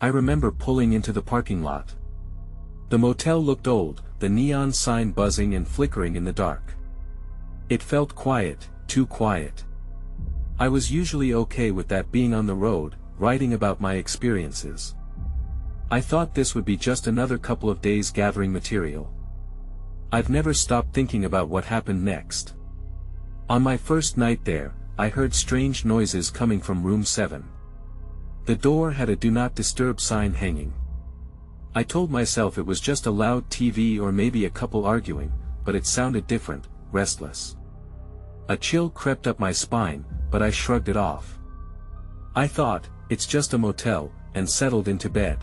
I remember pulling into the parking lot. The motel looked old, the neon sign buzzing and flickering in the dark. It felt quiet, too quiet. I was usually okay with that being on the road, writing about my experiences. I thought this would be just another couple of days gathering material. I've never stopped thinking about what happened next. On my first night there, I heard strange noises coming from room 7. The door had a "Do Not Disturb" sign hanging. I told myself it was just a loud TV or maybe a couple arguing, but it sounded different, restless. A chill crept up my spine, but I shrugged it off. I thought, it's just a motel, and settled into bed.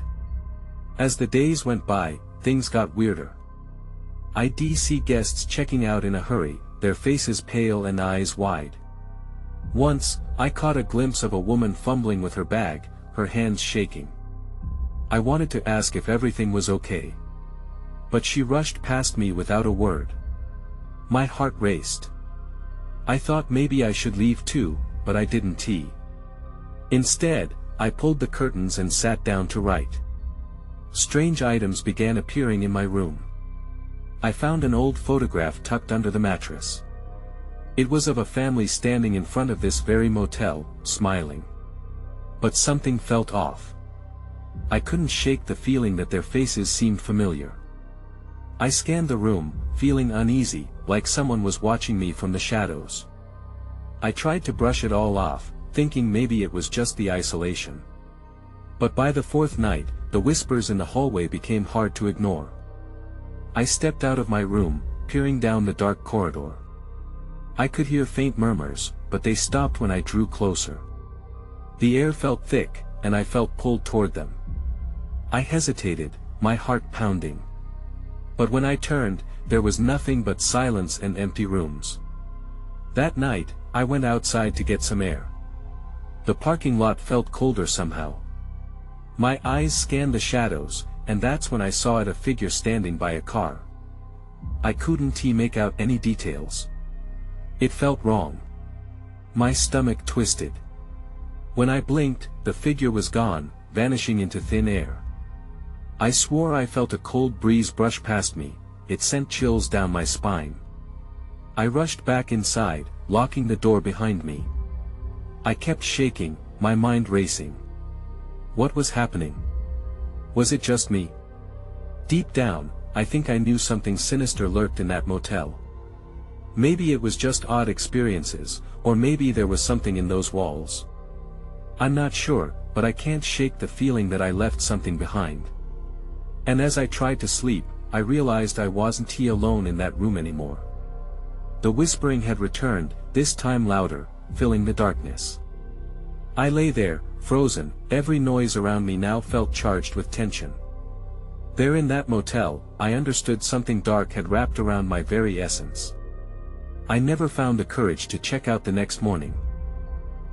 As the days went by, things got weirder. I'd see guests checking out in a hurry, their faces pale and eyes wide. Once, I caught a glimpse of a woman fumbling with her bag, her hands shaking. I wanted to ask if everything was okay. But she rushed past me without a word. My heart raced. I thought maybe I should leave too, but I didn't. Instead, I pulled the curtains and sat down to write. Strange items began appearing in my room. I found an old photograph tucked under the mattress. It was of a family standing in front of this very motel, smiling. But something felt off. I couldn't shake the feeling that their faces seemed familiar. I scanned the room, feeling uneasy, like someone was watching me from the shadows. I tried to brush it all off, thinking maybe it was just the isolation. But by the 4th night, the whispers in the hallway became hard to ignore. I stepped out of my room, peering down the dark corridor. I could hear faint murmurs, but they stopped when I drew closer. The air felt thick, and I felt pulled toward them. I hesitated, my heart pounding. But when I turned, there was nothing but silence and empty rooms. That night, I went outside to get some air. The parking lot felt colder somehow. My eyes scanned the shadows, and that's when I saw a figure standing by a car. I couldn't make out any details. It felt wrong. My stomach twisted. When I blinked, the figure was gone, vanishing into thin air. I swore I felt a cold breeze brush past me. It sent chills down my spine. I rushed back inside, locking the door behind me. I kept shaking, my mind racing. What was happening? Was it just me? Deep down, I think I knew something sinister lurked in that motel. Maybe it was just odd experiences, or maybe there was something in those walls. I'm not sure, but I can't shake the feeling that I left something behind. And as I tried to sleep, I realized I wasn't alone in that room anymore. The whispering had returned, this time louder, filling the darkness. I lay there, frozen, every noise around me now felt charged with tension. There in that motel, I understood something dark had wrapped around my very essence. I never found the courage to check out the next morning.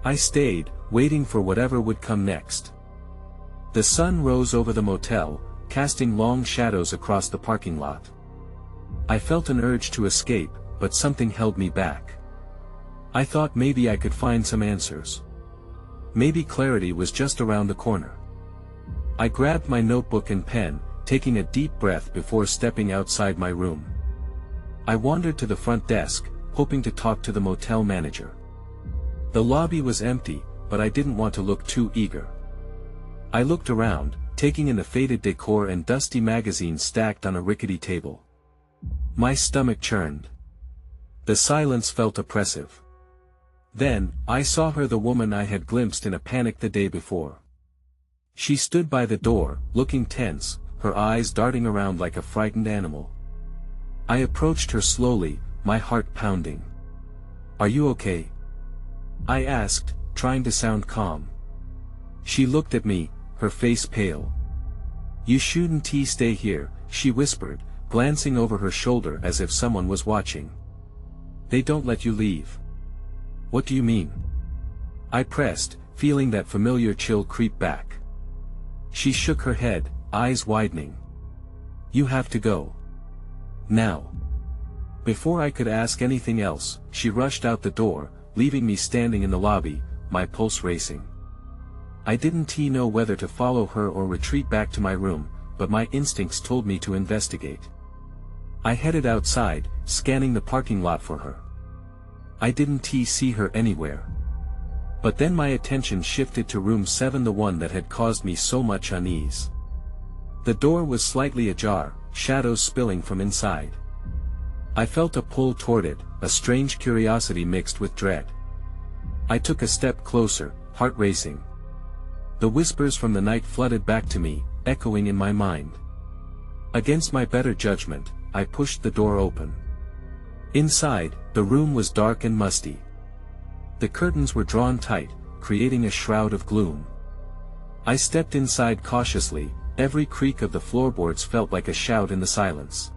I stayed, waiting for whatever would come next. The sun rose over the motel, casting long shadows across the parking lot. I felt an urge to escape, but something held me back. I thought maybe I could find some answers. Maybe clarity was just around the corner. I grabbed my notebook and pen, taking a deep breath before stepping outside my room. I wandered to the front desk, hoping to talk to the motel manager. The lobby was empty, but I didn't want to look too eager. I looked around, taking in the faded decor and dusty magazines stacked on a rickety table. My stomach churned. The silence felt oppressive. Then, I saw her, the woman I had glimpsed in a panic the day before. She stood by the door, looking tense, her eyes darting around like a frightened animal. I approached her slowly, my heart pounding. "Are you okay?" I asked, trying to sound calm. She looked at me, her face pale. "You shouldn't stay here," she whispered, glancing over her shoulder as if someone was watching. "They don't let you leave." "What do you mean?" I pressed, feeling that familiar chill creep back. She shook her head, eyes widening. "You have to go. Now." Before I could ask anything else, she rushed out the door, leaving me standing in the lobby, my pulse racing. I didn't know whether to follow her or retreat back to my room, but my instincts told me to investigate. I headed outside, scanning the parking lot for her. I didn't see her anywhere. But then my attention shifted to room 7, the one that had caused me so much unease. The door was slightly ajar, shadows spilling from inside. I felt a pull toward it, a strange curiosity mixed with dread. I took a step closer, heart racing. The whispers from the night flooded back to me, echoing in my mind. Against my better judgment, I pushed the door open. Inside, the room was dark and musty. The curtains were drawn tight, creating a shroud of gloom. I stepped inside cautiously, every creak of the floorboards felt like a shout in the silence.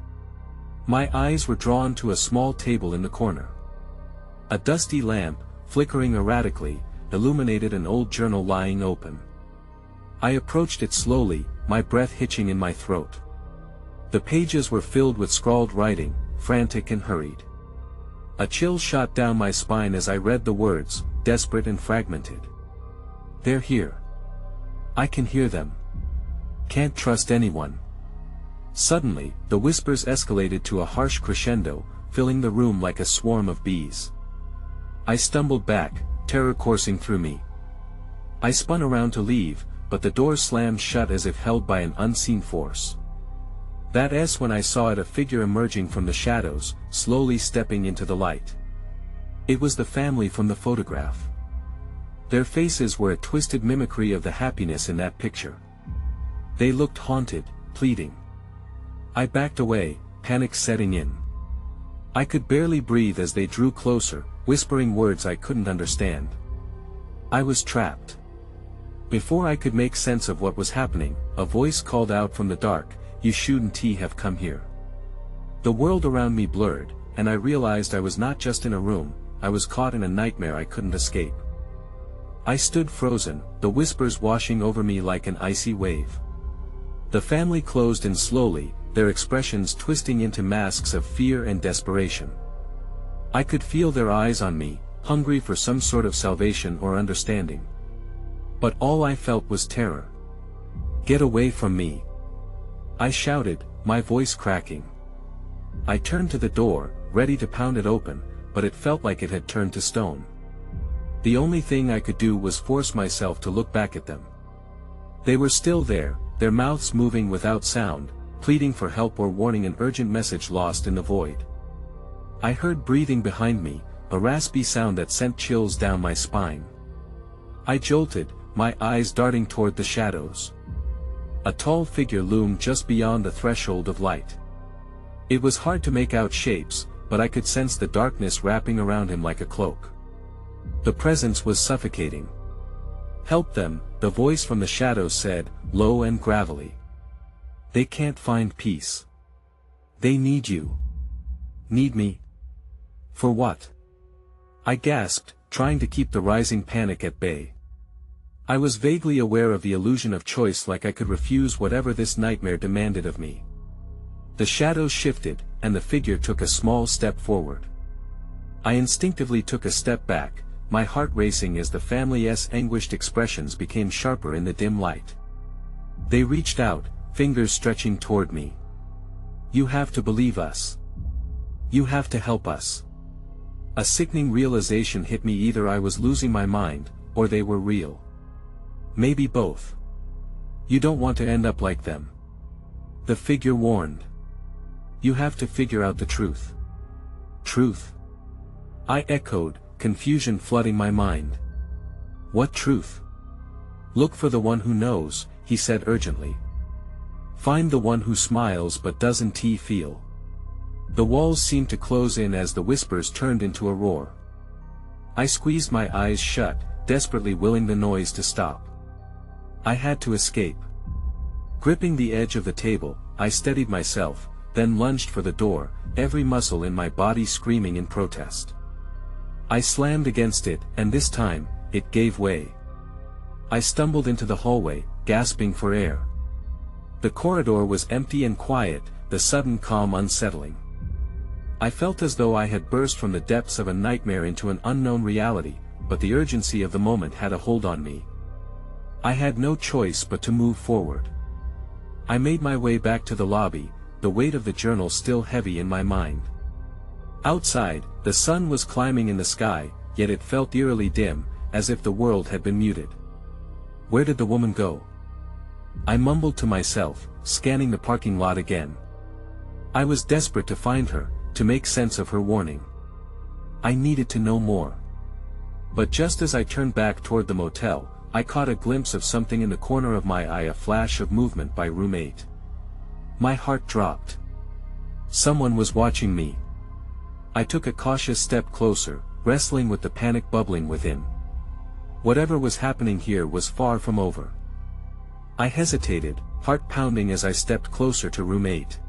My eyes were drawn to a small table in the corner. A dusty lamp, flickering erratically, illuminated an old journal lying open. I approached it slowly, my breath hitching in my throat. The pages were filled with scrawled writing, frantic and hurried. A chill shot down my spine as I read the words, desperate and fragmented. They're here. I can hear them. Can't trust anyone. Suddenly, the whispers escalated to a harsh crescendo, filling the room like a swarm of bees. I stumbled back, terror coursing through me. I spun around to leave, but the door slammed shut as if held by an unseen force. That's when I saw a figure emerging from the shadows, slowly stepping into the light. It was the family from the photograph. Their faces were a twisted mimicry of the happiness in that picture. They looked haunted, pleading. I backed away, panic setting in. I could barely breathe as they drew closer, whispering words I couldn't understand. I was trapped. Before I could make sense of what was happening, a voice called out from the dark, "You shouldn't have come here." The world around me blurred, and I realized I was not just in a room, I was caught in a nightmare I couldn't escape. I stood frozen, the whispers washing over me like an icy wave. The family closed in slowly, their expressions twisting into masks of fear and desperation. I could feel their eyes on me, hungry for some sort of salvation or understanding. But all I felt was terror. "Get away from me!" I shouted, my voice cracking. I turned to the door, ready to pound it open, but it felt like it had turned to stone. The only thing I could do was force myself to look back at them. They were still there, their mouths moving without sound, pleading for help or warning an urgent message lost in the void. I heard breathing behind me, a raspy sound that sent chills down my spine. I jolted, my eyes darting toward the shadows. A tall figure loomed just beyond the threshold of light. It was hard to make out shapes, but I could sense the darkness wrapping around him like a cloak. The presence was suffocating. "Help them," the voice from the shadows said, low and gravelly. "They can't find peace. They need you." "Need me? For what?" I gasped, trying to keep the rising panic at bay. I was vaguely aware of the illusion of choice, like I could refuse whatever this nightmare demanded of me. The shadows shifted, and the figure took a small step forward. I instinctively took a step back, my heart racing as the family's anguished expressions became sharper in the dim light. They reached out, fingers stretching toward me. "You have to believe us. You have to help us." A sickening realization hit me: either I was losing my mind, or they were real. Maybe both. "You don't want to end up like them," the figure warned. "You have to figure out the truth." "Truth?" I echoed, confusion flooding my mind. "What truth?" "Look for the one who knows," he said urgently. "Find the one who smiles but doesn't feel." The walls seemed to close in as the whispers turned into a roar. I squeezed my eyes shut, desperately willing the noise to stop. I had to escape. Gripping the edge of the table, I steadied myself, then lunged for the door, every muscle in my body screaming in protest. I slammed against it, and this time, it gave way. I stumbled into the hallway, gasping for air. The corridor was empty and quiet, the sudden calm unsettling. I felt as though I had burst from the depths of a nightmare into an unknown reality, but the urgency of the moment had a hold on me. I had no choice but to move forward. I made my way back to the lobby, the weight of the journal still heavy in my mind. Outside, the sun was climbing in the sky, yet it felt eerily dim, as if the world had been muted. Where did the woman go? I mumbled to myself, scanning the parking lot again. I was desperate to find her, to make sense of her warning. I needed to know more. But just as I turned back toward the motel, I caught a glimpse of something in the corner of my eye, a flash of movement by room 8. My heart dropped. Someone was watching me. I took a cautious step closer, wrestling with the panic bubbling within. Whatever was happening here was far from over. I hesitated, heart pounding as I stepped closer to room 8.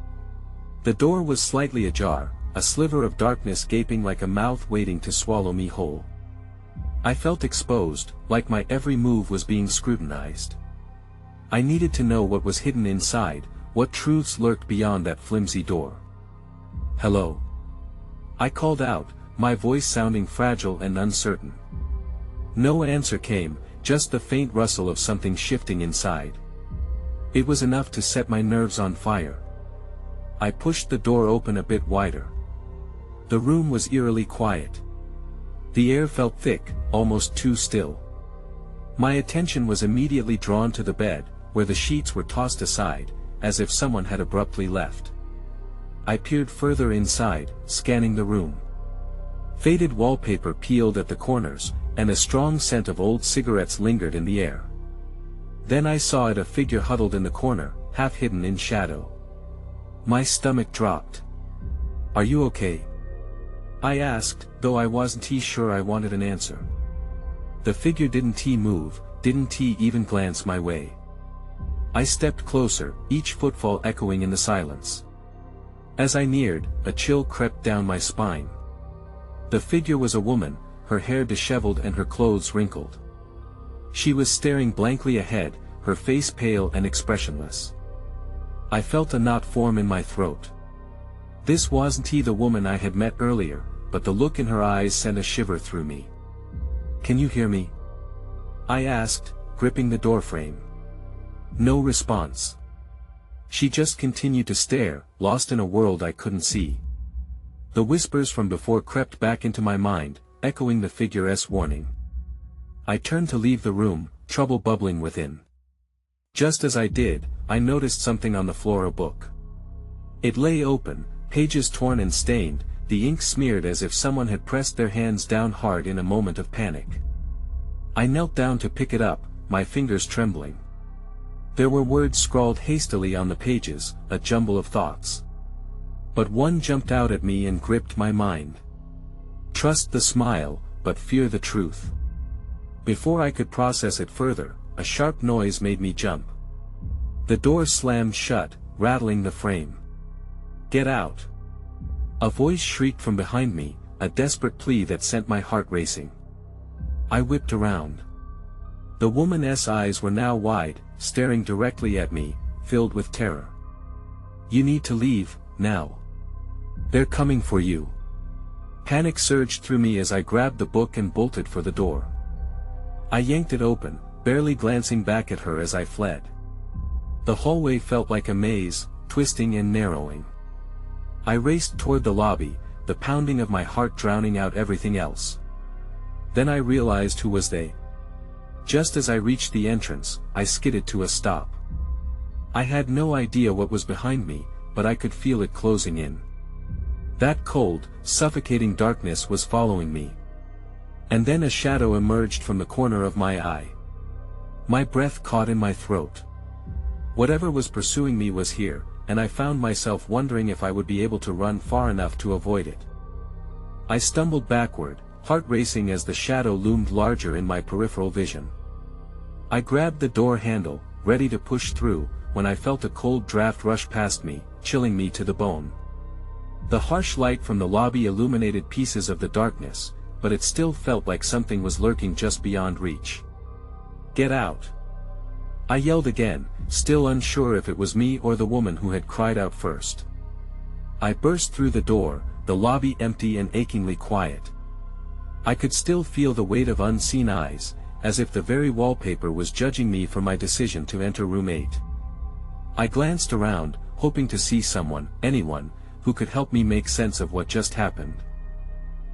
The door was slightly ajar, a sliver of darkness gaping like a mouth waiting to swallow me whole. I felt exposed, like my every move was being scrutinized. I needed to know what was hidden inside, what truths lurked beyond that flimsy door. "Hello?" I called out, my voice sounding fragile and uncertain. No answer came, just the faint rustle of something shifting inside. It was enough to set my nerves on fire. I pushed the door open a bit wider. The room was eerily quiet. The air felt thick, almost too still. My attention was immediately drawn to the bed, where the sheets were tossed aside, as if someone had abruptly left. I peered further inside, scanning the room. Faded wallpaper peeled at the corners, and a strong scent of old cigarettes lingered in the air. Then I saw a figure huddled in the corner, half hidden in shadow. My stomach dropped. "Are you okay?" I asked, though I wasn't sure I wanted an answer. The figure didn't move, didn't even glance my way. I stepped closer, each footfall echoing in the silence. As I neared, a chill crept down my spine. The figure was a woman, her hair disheveled and her clothes wrinkled. She was staring blankly ahead, her face pale and expressionless. I felt a knot form in my throat. This wasn't the woman I had met earlier, but the look in her eyes sent a shiver through me. "Can you hear me?" I asked, gripping the doorframe. No response. She just continued to stare, lost in a world I couldn't see. The whispers from before crept back into my mind, echoing the figure's warning. I turned to leave the room, trouble bubbling within. Just as I did, I noticed something on the floor, a book. It lay open, pages torn and stained, the ink smeared as if someone had pressed their hands down hard in a moment of panic. I knelt down to pick it up, my fingers trembling. There were words scrawled hastily on the pages, a jumble of thoughts. But one jumped out at me and gripped my mind. "Trust the smile, but fear the truth." Before I could process it further, a sharp noise made me jump. The door slammed shut, rattling the frame. "Get out!" A voice shrieked from behind me, a desperate plea that sent my heart racing. I whipped around. The woman's eyes were now wide, staring directly at me, filled with terror. "You need to leave, now. They're coming for you." Panic surged through me as I grabbed the book and bolted for the door. I yanked it open, barely glancing back at her as I fled. The hallway felt like a maze, twisting and narrowing. I raced toward the lobby, the pounding of my heart drowning out everything else. Then I realized who was they. Just as I reached the entrance, I skidded to a stop. I had no idea what was behind me, but I could feel it closing in. That cold, suffocating darkness was following me. And then a shadow emerged from the corner of my eye. My breath caught in my throat. Whatever was pursuing me was here, and I found myself wondering if I would be able to run far enough to avoid it. I stumbled backward, heart racing as the shadow loomed larger in my peripheral vision. I grabbed the door handle, ready to push through, when I felt a cold draft rush past me, chilling me to the bone. The harsh light from the lobby illuminated pieces of the darkness, but it still felt like something was lurking just beyond reach. "Get out!" I yelled again, still unsure if it was me or the woman who had cried out first. I burst through the door, the lobby empty and achingly quiet. I could still feel the weight of unseen eyes, as if the very wallpaper was judging me for my decision to enter room 8. I glanced around, hoping to see someone, anyone, who could help me make sense of what just happened.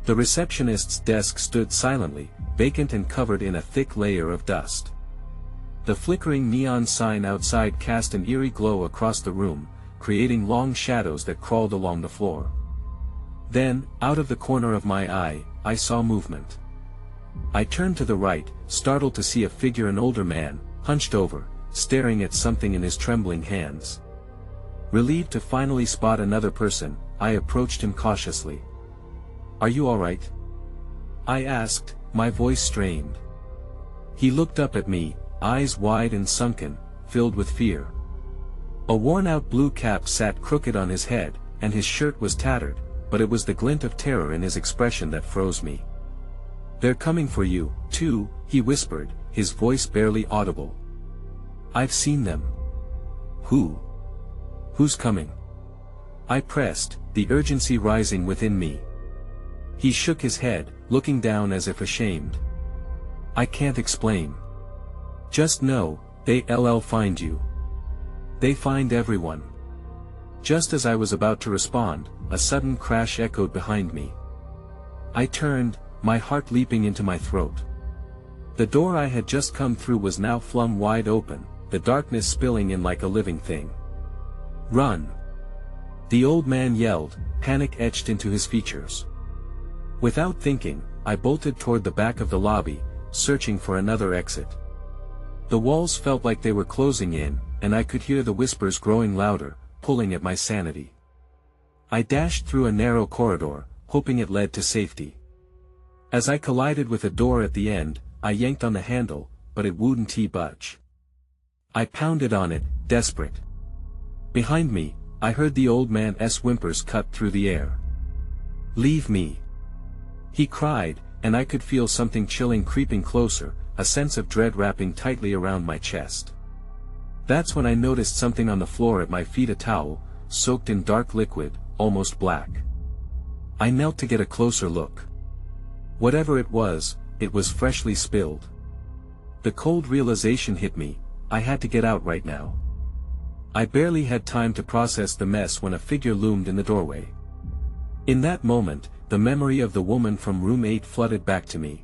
The receptionist's desk stood silently, vacant and covered in a thick layer of dust. The flickering neon sign outside cast an eerie glow across the room, creating long shadows that crawled along the floor. Then, out of the corner of my eye, I saw movement. I turned to the right, startled to see a figure, an older man, hunched over, staring at something in his trembling hands. Relieved to finally spot another person, I approached him cautiously. "Are you all right?" I asked, my voice strained. He looked up at me, eyes wide and sunken, filled with fear. A worn-out blue cap sat crooked on his head, and his shirt was tattered, but it was the glint of terror in his expression that froze me. "They're coming for you, too," he whispered, his voice barely audible. "I've seen them." "Who? Who's coming?" I pressed, the urgency rising within me. He shook his head, looking down as if ashamed. "I can't explain. Just know, they'll find you. They find everyone." Just as I was about to respond, a sudden crash echoed behind me. I turned, my heart leaping into my throat. The door I had just come through was now flung wide open, the darkness spilling in like a living thing. "Run!" the old man yelled, panic etched into his features. Without thinking, I bolted toward the back of the lobby, searching for another exit. The walls felt like they were closing in, and I could hear the whispers growing louder, pulling at my sanity. I dashed through a narrow corridor, hoping it led to safety. As I collided with a door at the end, I yanked on the handle, but it wouldn't budge. I pounded on it, desperate. Behind me, I heard the old man's whimpers cut through the air. "Leave me!" he cried, and I could feel something chilling creeping closer, a sense of dread wrapping tightly around my chest. That's when I noticed something on the floor at my feet, a towel, soaked in dark liquid, almost black. I knelt to get a closer look. Whatever it was freshly spilled. The cold realization hit me, I had to get out right now. I barely had time to process the mess when a figure loomed in the doorway. In that moment, the memory of the woman from room 8 flooded back to me.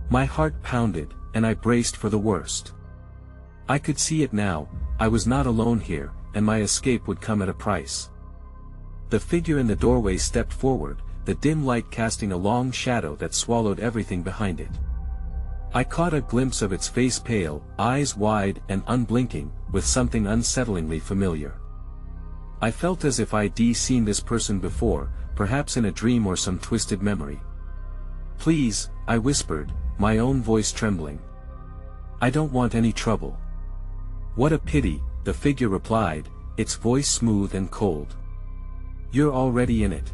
My heart pounded, and I braced for the worst. I could see it now, I was not alone here, and my escape would come at a price. The figure in the doorway stepped forward, the dim light casting a long shadow that swallowed everything behind it. I caught a glimpse of its face, pale, eyes wide and unblinking, with something unsettlingly familiar. I felt as if I'd seen this person before, perhaps in a dream or some twisted memory. "Please," I whispered, my own voice trembling. "I don't want any trouble." "What a pity," the figure replied, its voice smooth and cold. "You're already in it."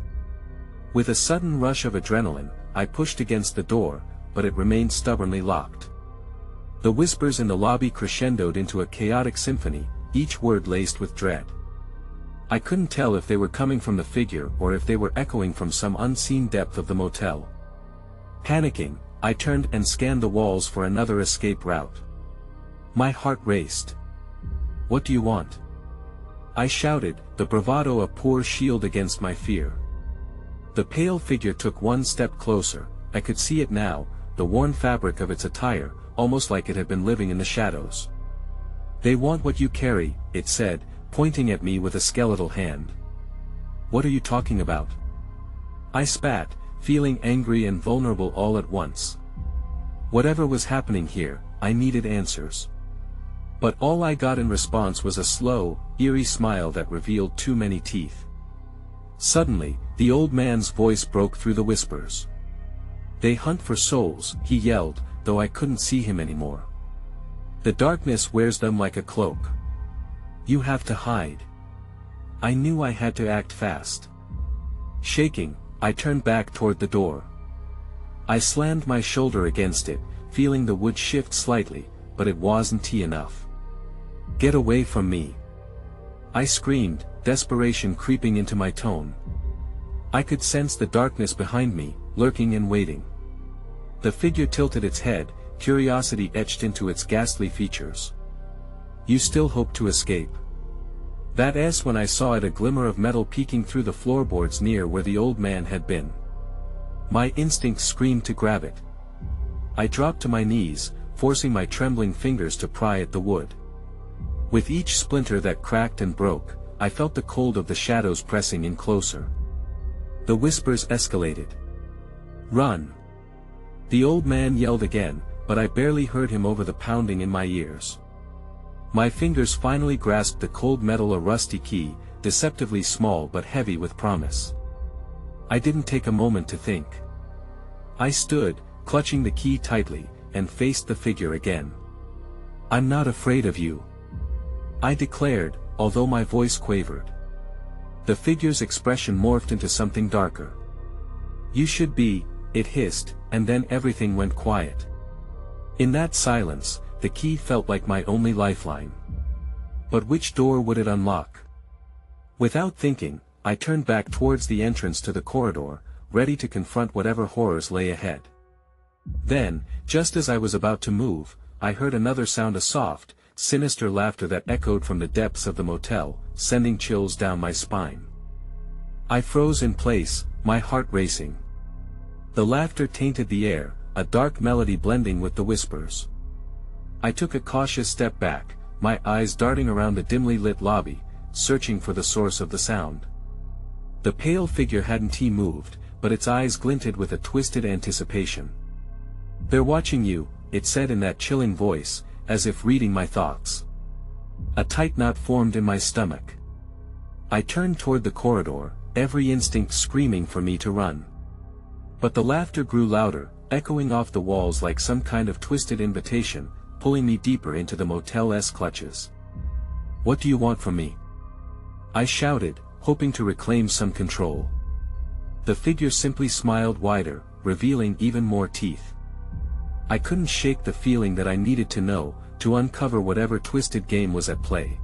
With a sudden rush of adrenaline, I pushed against the door, but it remained stubbornly locked. The whispers in the lobby crescendoed into a chaotic symphony, each word laced with dread. I couldn't tell if they were coming from the figure or if they were echoing from some unseen depth of the motel. Panicking, I turned and scanned the walls for another escape route. My heart raced. "What do you want?" I shouted, the bravado a poor shield against my fear. The pale figure took one step closer. I could see it now, the worn fabric of its attire, almost like it had been living in the shadows. "They want what you carry," it said, pointing at me with a skeletal hand. "What are you talking about?" I spat, feeling angry and vulnerable all at once. Whatever was happening here, I needed answers. But all I got in response was a slow, eerie smile that revealed too many teeth. Suddenly, the old man's voice broke through the whispers. "They hunt for souls," he yelled, though I couldn't see him anymore. "The darkness wears them like a cloak. You have to hide." I knew I had to act fast. Shaking, I turned back toward the door. I slammed my shoulder against it, feeling the wood shift slightly, but it wasn't enough. "Get away from me!" I screamed, desperation creeping into my tone. I could sense the darkness behind me, lurking and waiting. The figure tilted its head, curiosity etched into its ghastly features. "You still hope to escape?" That's when I saw it, a glimmer of metal peeking through the floorboards near where the old man had been. My instinct screamed to grab it. I dropped to my knees, forcing my trembling fingers to pry at the wood. With each splinter that cracked and broke, I felt the cold of the shadows pressing in closer. The whispers escalated. "Run!" The old man yelled again, but I barely heard him over the pounding in my ears. My fingers finally grasped the cold metal, a rusty key, deceptively small but heavy with promise. I didn't take a moment to think. I stood, clutching the key tightly, and faced the figure again. "I'm not afraid of you," I declared, although my voice quavered. The figure's expression morphed into something darker. "You should be," it hissed, and then everything went quiet. In that silence, the key felt like my only lifeline. But which door would it unlock? Without thinking, I turned back towards the entrance to the corridor, ready to confront whatever horrors lay ahead. Then, just as I was about to move, I heard another sound, a soft, sinister laughter that echoed from the depths of the motel, sending chills down my spine. I froze in place, my heart racing. The laughter tainted the air, a dark melody blending with the whispers. I took a cautious step back, my eyes darting around the dimly lit lobby, searching for the source of the sound. The pale figure hadn't moved, but its eyes glinted with a twisted anticipation. "They're watching you," it said in that chilling voice, as if reading my thoughts. A tight knot formed in my stomach. I turned toward the corridor, every instinct screaming for me to run. But the laughter grew louder, echoing off the walls like some kind of twisted invitation, pulling me deeper into the motel's clutches. "What do you want from me?" I shouted, hoping to reclaim some control. The figure simply smiled wider, revealing even more teeth. I couldn't shake the feeling that I needed to know, to uncover whatever twisted game was at play.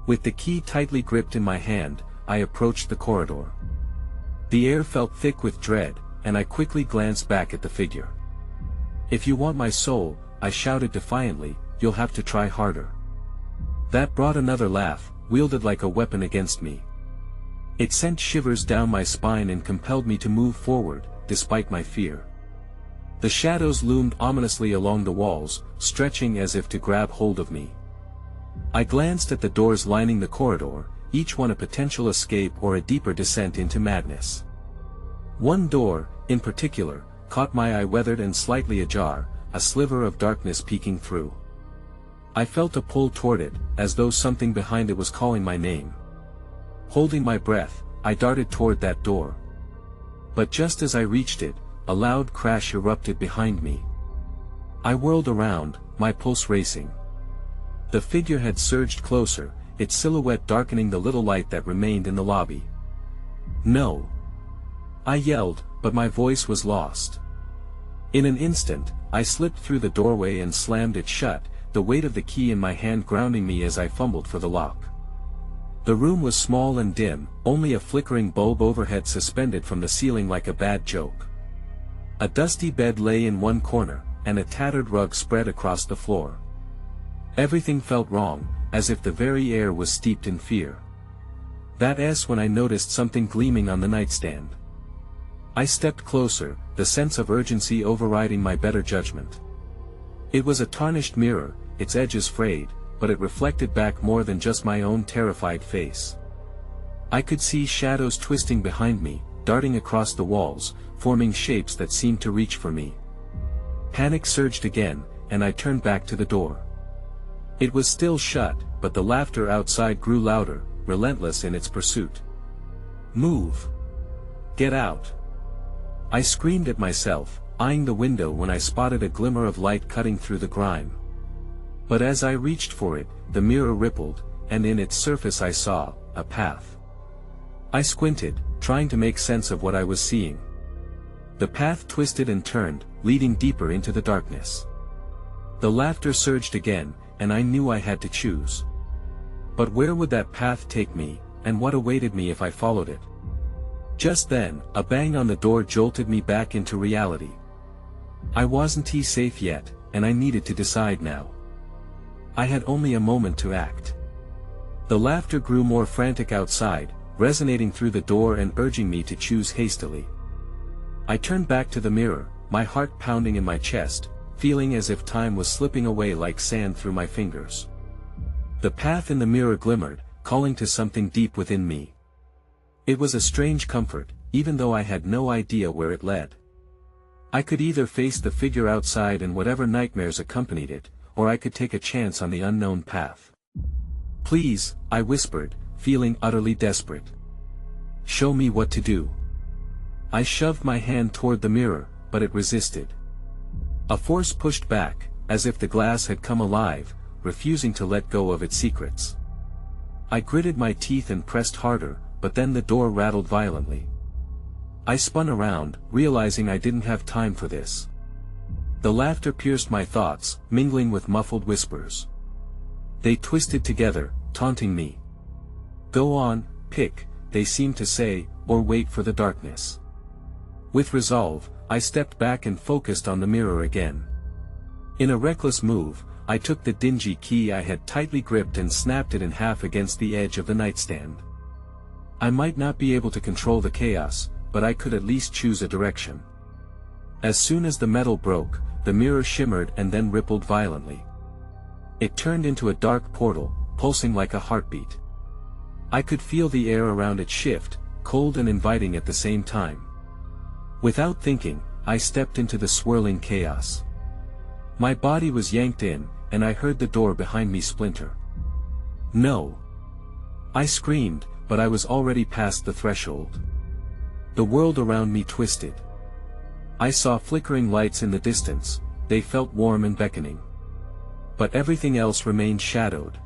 With the key tightly gripped in my hand, I approached the corridor. The air felt thick with dread, and I quickly glanced back at the figure. "If you want my soul," I shouted defiantly, "you'll have to try harder." That brought another laugh, wielded like a weapon against me. It sent shivers down my spine and compelled me to move forward, despite my fear. The shadows loomed ominously along the walls, stretching as if to grab hold of me. I glanced at the doors lining the corridor, each one a potential escape or a deeper descent into madness. One door, in particular, caught my eye, weathered and slightly ajar, a sliver of darkness peeking through. I felt a pull toward it, as though something behind it was calling my name. Holding my breath, I darted toward that door. But just as I reached it, a loud crash erupted behind me. I whirled around, my pulse racing. The figure had surged closer, its silhouette darkening the little light that remained in the lobby. "No!" I yelled, but my voice was lost. In an instant, I slipped through the doorway and slammed it shut, the weight of the key in my hand grounding me as I fumbled for the lock. The room was small and dim, only a flickering bulb overhead suspended from the ceiling like a bad joke. A dusty bed lay in one corner, and a tattered rug spread across the floor. Everything felt wrong, as if the very air was steeped in fear. That's when I noticed something gleaming on the nightstand. I stepped closer, the sense of urgency overriding my better judgment. It was a tarnished mirror, its edges frayed, but it reflected back more than just my own terrified face. I could see shadows twisting behind me, darting across the walls, forming shapes that seemed to reach for me. Panic surged again, and I turned back to the door. It was still shut, but the laughter outside grew louder, relentless in its pursuit. "Move! Get out!" I screamed at myself, eyeing the window when I spotted a glimmer of light cutting through the grime. But as I reached for it, the mirror rippled, and in its surface I saw a path. I squinted, trying to make sense of what I was seeing. The path twisted and turned, leading deeper into the darkness. The laughter surged again, and I knew I had to choose. But where would that path take me, and what awaited me if I followed it? Just then, a bang on the door jolted me back into reality. I wasn't safe yet, and I needed to decide now. I had only a moment to act. The laughter grew more frantic outside, resonating through the door and urging me to choose hastily. I turned back to the mirror, my heart pounding in my chest, feeling as if time was slipping away like sand through my fingers. The path in the mirror glimmered, calling to something deep within me. It was a strange comfort, even though I had no idea where it led. I could either face the figure outside and whatever nightmares accompanied it, or I could take a chance on the unknown path. "Please," I whispered, feeling utterly desperate. "Show me what to do." I shoved my hand toward the mirror, but it resisted. A force pushed back, as if the glass had come alive, refusing to let go of its secrets. I gritted my teeth and pressed harder, but then the door rattled violently. I spun around, realizing I didn't have time for this. The laughter pierced my thoughts, mingling with muffled whispers. They twisted together, taunting me. "Go on, pick," they seemed to say, "or wait for the darkness." With resolve, I stepped back and focused on the mirror again. In a reckless move, I took the dingy key I had tightly gripped and snapped it in half against the edge of the nightstand. I might not be able to control the chaos, but I could at least choose a direction. As soon as the metal broke, the mirror shimmered and then rippled violently. It turned into a dark portal, pulsing like a heartbeat. I could feel the air around it shift, cold and inviting at the same time. Without thinking, I stepped into the swirling chaos. My body was yanked in, and I heard the door behind me splinter. "No!" I screamed, but I was already past the threshold. The world around me twisted. I saw flickering lights in the distance, they felt warm and beckoning. But everything else remained shadowed.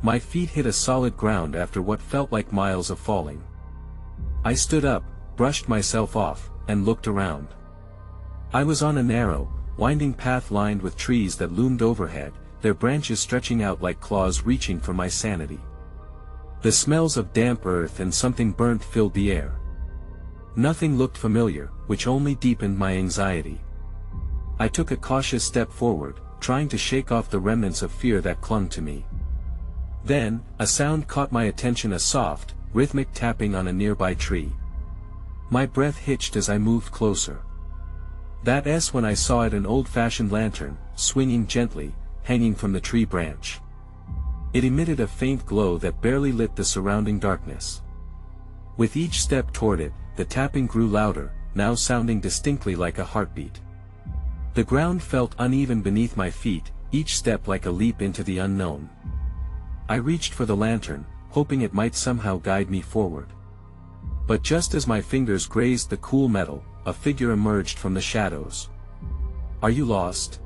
My feet hit a solid ground after what felt like miles of falling. I stood up, brushed myself off, and looked around. I was on a narrow, winding path lined with trees that loomed overhead, their branches stretching out like claws reaching for my sanity. The smells of damp earth and something burnt filled the air. Nothing looked familiar, which only deepened my anxiety. I took a cautious step forward, trying to shake off the remnants of fear that clung to me. Then, a sound caught my attention, a soft, rhythmic tapping on a nearby tree. My breath hitched as I moved closer. That's when I saw it, an old-fashioned lantern, swinging gently, hanging from the tree branch. It emitted a faint glow that barely lit the surrounding darkness. With each step toward it, the tapping grew louder, now sounding distinctly like a heartbeat. The ground felt uneven beneath my feet, each step like a leap into the unknown. I reached for the lantern, hoping it might somehow guide me forward. But just as my fingers grazed the cool metal, a figure emerged from the shadows. "Are you lost?"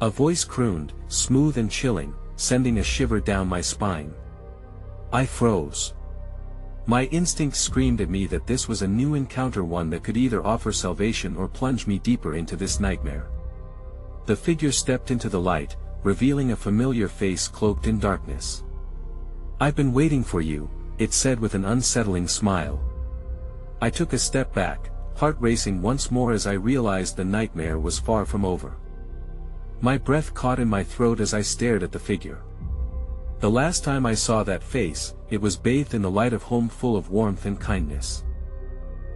A voice crooned, smooth and chilling, sending a shiver down my spine. I froze. My instincts screamed at me that this was a new encounter, one that could either offer salvation or plunge me deeper into this nightmare. The figure stepped into the light, revealing a familiar face cloaked in darkness. "I've been waiting for you," it said with an unsettling smile. I took a step back, heart racing once more as I realized the nightmare was far from over. My breath caught in my throat as I stared at the figure. The last time I saw that face, it was bathed in the light of home, full of warmth and kindness.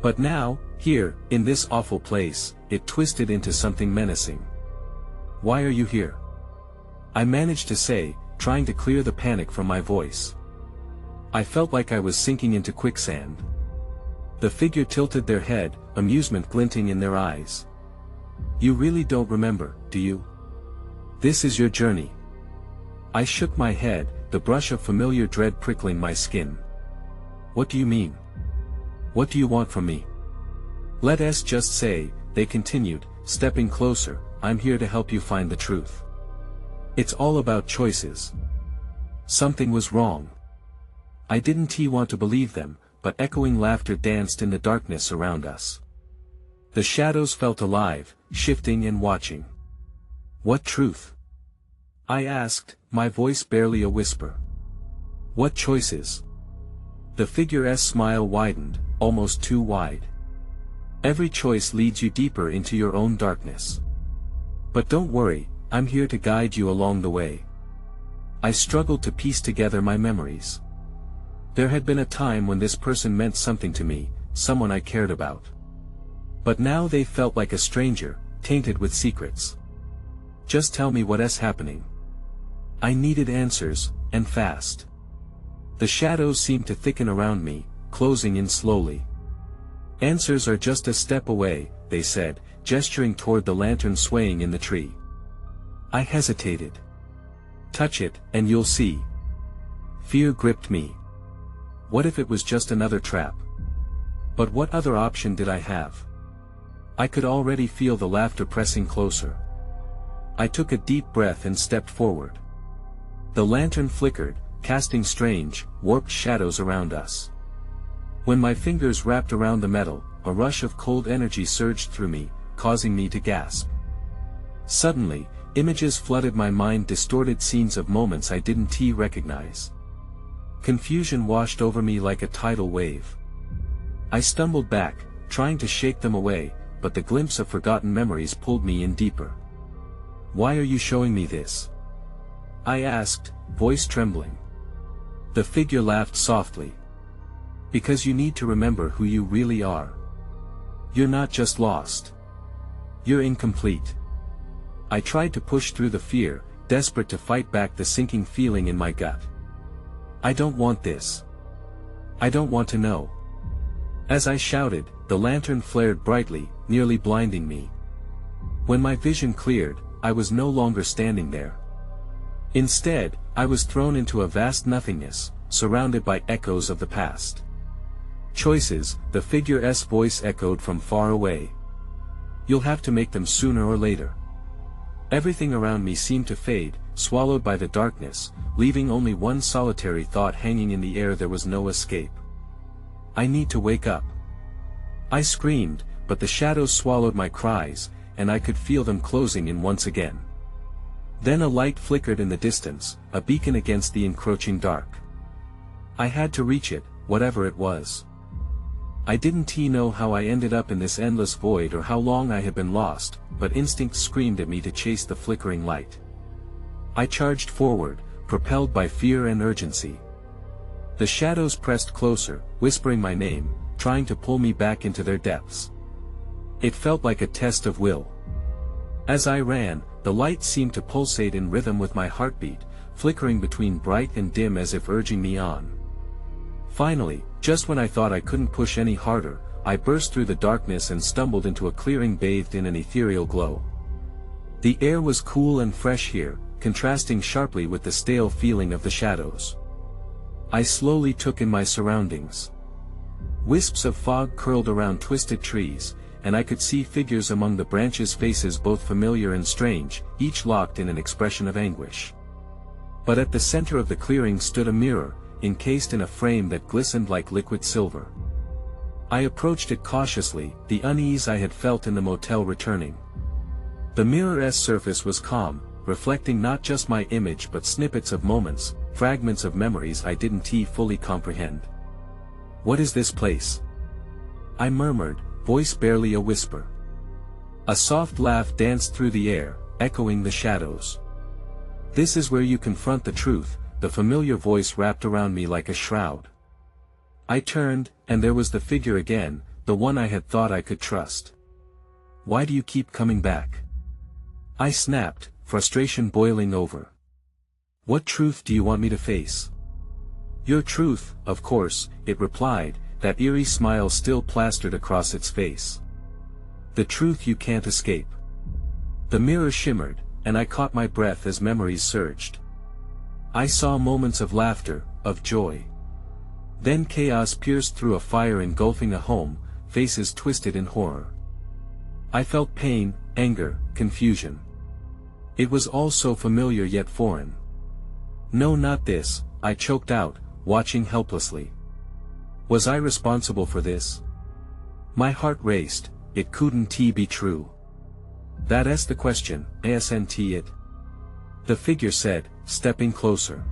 But now, here, in this awful place, it twisted into something menacing. "Why are you here?" I managed to say, trying to clear the panic from my voice. I felt like I was sinking into quicksand. The figure tilted their head, amusement glinting in their eyes. "You really don't remember, do you? This is your journey." I shook my head, the brush of familiar dread prickling my skin. "What do you mean? What do you want from me?" "Let us just say," they continued, stepping closer, "I'm here to help you find the truth. It's all about choices." Something was wrong. I didn't want to believe them, but echoing laughter danced in the darkness around us. The shadows felt alive, shifting and watching. "What truth?" I asked, my voice barely a whisper. "What choices?" The figure's smile widened, almost too wide. "Every choice leads you deeper into your own darkness. But don't worry, I'm here to guide you along the way. I struggled to piece together my memories. There had been a time when this person meant something to me, someone I cared about. But now they felt like a stranger, tainted with secrets. Just tell me what's happening. I needed answers, and fast. The shadows seemed to thicken around me, closing in slowly. Answers are just a step away, they said, gesturing toward the lantern swaying in the tree. I hesitated. Touch it, and you'll see. Fear gripped me. What if it was just another trap? But what other option did I have? I could already feel the laughter pressing closer. I took a deep breath and stepped forward. The lantern flickered, casting strange, warped shadows around us. When my fingers wrapped around the metal, a rush of cold energy surged through me, causing me to gasp. Suddenly, images flooded my mind, distorted scenes of moments I didn't recognize. Confusion washed over me like a tidal wave. I stumbled back, trying to shake them away, but the glimpse of forgotten memories pulled me in deeper. Why are you showing me this? I asked, voice trembling. The figure laughed softly. Because you need to remember who you really are. You're not just lost. You're incomplete. I tried to push through the fear, desperate to fight back the sinking feeling in my gut. I don't want this. I don't want to know. As I shouted, the lantern flared brightly, nearly blinding me. When my vision cleared, I was no longer standing there. Instead, I was thrown into a vast nothingness, surrounded by echoes of the past. Choices, the figure's voice echoed from far away. You'll have to make them sooner or later. Everything around me seemed to fade, swallowed by the darkness, leaving only one solitary thought hanging in the air: there was no escape. I need to wake up. I screamed, but the shadows swallowed my cries, and I could feel them closing in once again. Then a light flickered in the distance, a beacon against the encroaching dark. I had to reach it, whatever it was. I didn't know how I ended up in this endless void or how long I had been lost, but instinct screamed at me to chase the flickering light. I charged forward, propelled by fear and urgency. The shadows pressed closer, whispering my name, trying to pull me back into their depths. It felt like a test of will. As I ran, the light seemed to pulsate in rhythm with my heartbeat, flickering between bright and dim as if urging me on. Finally, just when I thought I couldn't push any harder, I burst through the darkness and stumbled into a clearing bathed in an ethereal glow. The air was cool and fresh here, contrasting sharply with the stale feeling of the shadows. I slowly took in my surroundings. Wisps of fog curled around twisted trees, and I could see figures among the branches, faces both familiar and strange, each locked in an expression of anguish. But at the center of the clearing stood a mirror, encased in a frame that glistened like liquid silver. I approached it cautiously, the unease I had felt in the motel returning. The mirror's surface was calm, reflecting not just my image but snippets of moments, fragments of memories I didn't fully comprehend. What is this place? I murmured, voice barely a whisper. A soft laugh danced through the air, echoing the shadows. This is where you confront the truth, the familiar voice wrapped around me like a shroud. I turned, and there was the figure again, the one I had thought I could trust. Why do you keep coming back? I snapped, frustration boiling over. What truth do you want me to face? Your truth, of course, it replied, that eerie smile still plastered across its face. The truth you can't escape. The mirror shimmered, and I caught my breath as memories surged. I saw moments of laughter, of joy. Then chaos pierced through, a fire engulfing a home, faces twisted in horror. I felt pain, anger, confusion. It was all so familiar yet foreign. No, not this, I choked out, watching helplessly. Was I responsible for this? My heart raced, it couldn't be true. That's the question, isn't it? The figure said, stepping closer.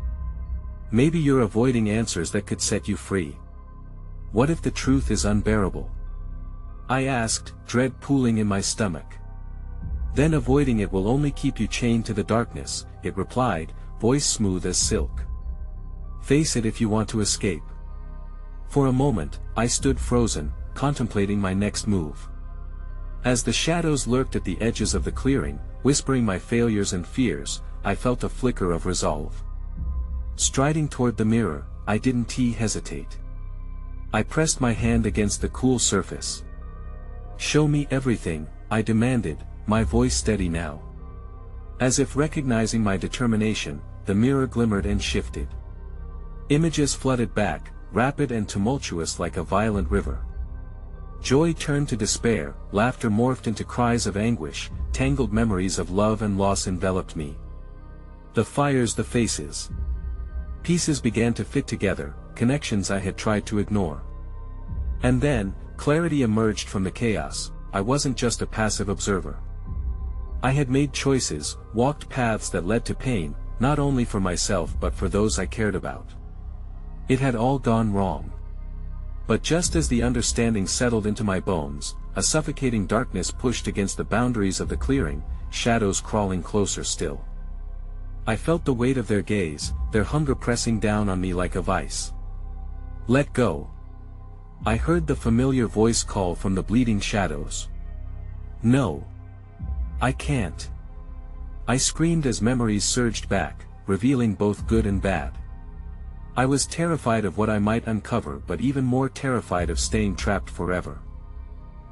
Maybe you're avoiding answers that could set you free. What if the truth is unbearable? I asked, dread pooling in my stomach. Then avoiding it will only keep you chained to the darkness, it replied, voice smooth as silk. Face it if you want to escape. For a moment, I stood frozen, contemplating my next move. As the shadows lurked at the edges of the clearing, whispering my failures and fears, I felt a flicker of resolve. Striding toward the mirror, I didn't hesitate. I pressed my hand against the cool surface. Show me everything, I demanded, my voice steady now. As if recognizing my determination, the mirror glimmered and shifted. Images flooded back, rapid and tumultuous like a violent river. Joy turned to despair, laughter morphed into cries of anguish, tangled memories of love and loss enveloped me. The fires, the faces. Pieces began to fit together, connections I had tried to ignore. And then, clarity emerged from the chaos. I wasn't just a passive observer. I had made choices, walked paths that led to pain, not only for myself but for those I cared about. It had all gone wrong. But just as the understanding settled into my bones, a suffocating darkness pushed against the boundaries of the clearing, shadows crawling closer still. I felt the weight of their gaze, their hunger pressing down on me like a vice. Let go. I heard the familiar voice call from the bleeding shadows. No. I can't. I screamed as memories surged back, revealing both good and bad. I was terrified of what I might uncover but even more terrified of staying trapped forever.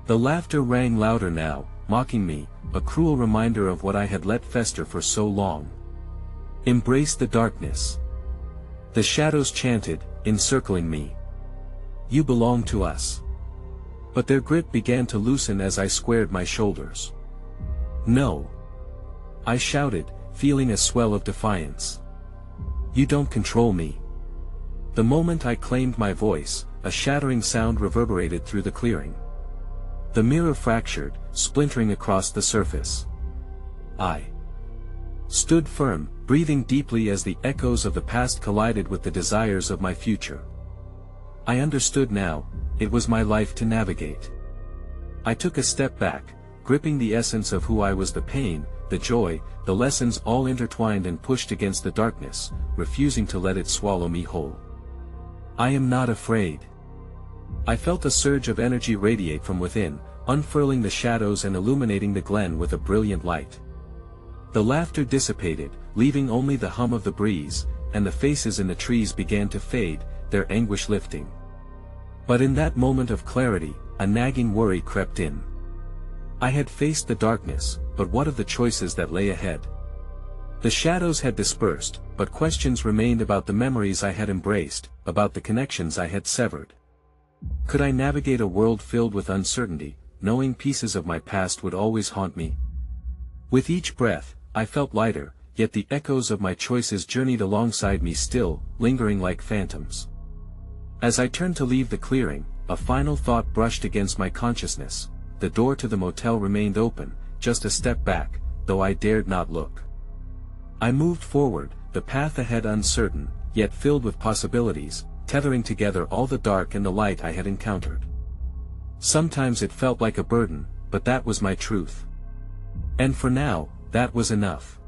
The laughter rang louder now, mocking me, a cruel reminder of what I had let fester for so long. Embrace the darkness. The shadows chanted, encircling me. You belong to us. But their grip began to loosen as I squared my shoulders. No. I shouted, feeling a swell of defiance. You don't control me. The moment I claimed my voice, a shattering sound reverberated through the clearing. The mirror fractured, splintering across the surface. I stood firm, breathing deeply as the echoes of the past collided with the desires of my future. I understood now, it was my life to navigate. I took a step back, gripping the essence of who I was, the pain, the joy, the lessons all intertwined, and pushed against the darkness, refusing to let it swallow me whole. I am not afraid. I felt a surge of energy radiate from within, unfurling the shadows and illuminating the glen with a brilliant light. The laughter dissipated, leaving only the hum of the breeze, and the faces in the trees began to fade, their anguish lifting. But in that moment of clarity, a nagging worry crept in. I had faced the darkness, but what of the choices that lay ahead? The shadows had dispersed, but questions remained about the memories I had embraced, about the connections I had severed. Could I navigate a world filled with uncertainty, knowing pieces of my past would always haunt me? With each breath, I felt lighter, yet the echoes of my choices journeyed alongside me, still, lingering like phantoms. As I turned to leave the clearing, a final thought brushed against my consciousness. The door to the motel remained open, just a step back, though I dared not look. I moved forward, the path ahead uncertain, yet filled with possibilities, tethering together all the dark and the light I had encountered. Sometimes it felt like a burden, but that was my truth. And for now, that was enough.